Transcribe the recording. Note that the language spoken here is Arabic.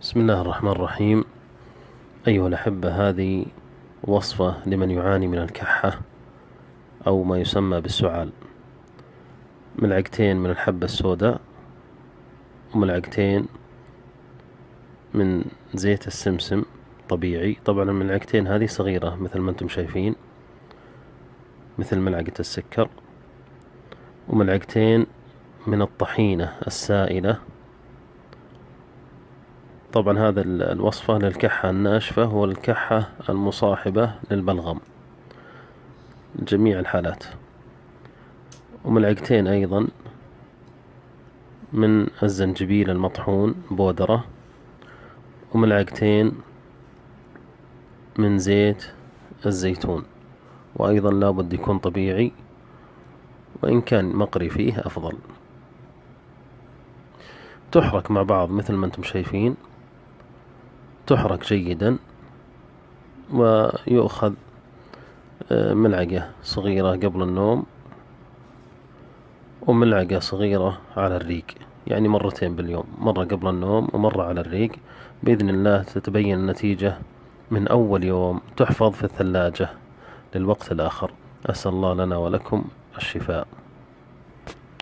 بسم الله الرحمن الرحيم. أيها الأحبة، هذه وصفة لمن يعاني من الكحة أو ما يسمى بالسعال. ملعقتين من الحبة السوداء وملعقتين من زيت السمسم طبيعي. طبعا الملعقتين هذه صغيرة مثل ما انتم شايفين، مثل ملعقة السكر. وملعقتين من الطحينة السائلة. طبعا هذا الوصفة للكحة الناشفة والكحة المصاحبة للبلغم، جميع الحالات. وملعقتين أيضا من الزنجبيل المطحون بودرة، وملعقتين من زيت الزيتون، وأيضا لابد يكون طبيعي، وإن كان مقري فيه أفضل. تحرك مع بعض مثل ما انتم شايفين، تحرك جيدا، ويؤخذ ملعقة صغيرة قبل النوم وملعقة صغيرة على الريق، يعني مرتين باليوم، مرة قبل النوم ومرة على الريق. بإذن الله تتبين النتيجة من أول يوم، تحفظ في الثلاجة للوقت الآخر. أسأل الله لنا ولكم الشفاء.